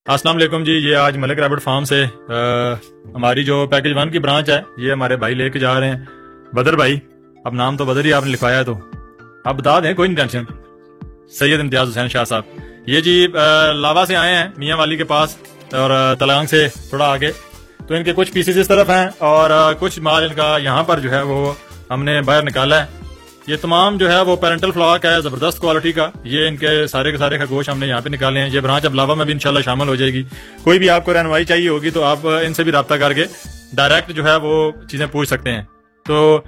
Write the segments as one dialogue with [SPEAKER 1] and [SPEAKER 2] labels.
[SPEAKER 1] अस्सलाम वालेकुम जी। ये आज मलिक रैबिट फार्म से हमारी जो पैकेज 1 की ब्रांच है ये हमारे भाई लेके जा रहे हैं, बदर भाई। अब नाम तो बदर ही आपने लिखवाया है, तो आप बता दें, कोई नहीं टेंशन। सैयद इम्तियाज हुसैन शाह साहब ये जी लावा से आए हैं, मियाँ वाली के पास, और तलांग से थोड़ा आगे। तो इनके कुछ पीसेस इस तरफ हैं और कुछ माल इनका यहाँ पर जो है वो हमने बाहर निकाला है। ये तमाम जो है वो पेरेंटल फ्लॉक है, जबरदस्त क्वालिटी का। ये इनके सारे के सारे खरगोश हमने यहाँ पे निकाले हैं। ये ब्रांच अब लावा में भी इंशाल्लाह शामिल हो जाएगी। कोई भी आपको रहनुमाई चाहिए होगी तो आप इनसे भी रब्ता करके डायरेक्ट जो है वो चीजें पूछ सकते हैं। तो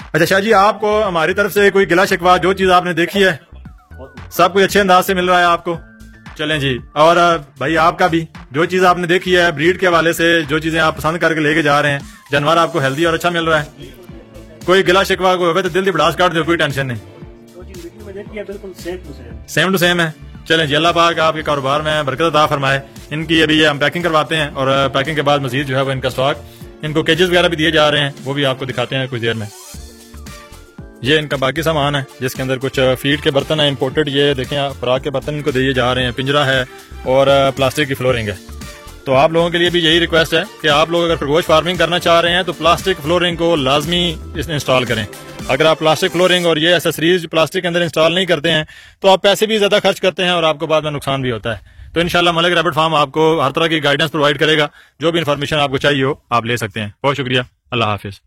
[SPEAKER 1] अच्छा शाह जी, आपको हमारी तरफ से कोई गिला शिकवा, जो चीज आपने देखी है सब कुछ अच्छे अंदाज से मिल रहा है आपको? चलें जी। और भाई आपका भी जो चीज आपने देखी है ब्रीड के हवाले से, जो चीजें आप पसंद करके लेके जा रहे हैं, जानवर आपको हेल्दी और अच्छा मिल रहा है, कोई गिला शिकवा कोई होगा तो दिल की भड़ास काट दो, कोई टेंशन नहीं।
[SPEAKER 2] बिल्कुल
[SPEAKER 1] सेम टू सेम है। चलें जी, अल्लाह पाक आपके कारोबार में बरकत अता फरमाए। इनकी अभी हम पैकिंग करवाते हैं और पैकिंग के बाद मजीद जो है वो इनका स्टॉक, इनको केजेस वगैरह भी दिए जा रहे हैं, वो भी आपको दिखाते हैं कुछ देर में। ये इनका बाकी सामान है जिसके अंदर कुछ फीड के बर्तन है इम्पोर्टेड। ये देखें, खुराक के बर्तन इनको दिए जा रहे हैं, पिंजरा है और प्लास्टिक की फ्लोरिंग है। तो आप लोगों के लिए भी यही रिक्वेस्ट है कि आप लोग अगर खरगोश फार्मिंग करना चाह रहे हैं तो प्लास्टिक फ्लोरिंग को लाजमी इंस्टॉल करें। अगर आप प्लास्टिक फ्लोरिंग और ये एसेसरीज प्लास्टिक के अंदर इंस्टॉल नहीं करते हैं तो आप पैसे भी ज्यादा खर्च करते हैं और आपको बाद में नुकसान भी होता है। तो इंशाल्लाह मलिक रैबिट फार्म आपको हर तरह की गाइडेंस प्रोवाइड करेगा। जो भी इन्फॉर्मेशन आपको चाहिए हो आप ले सकते हैं। बहुत शुक्रिया, अल्लाह हाफिज।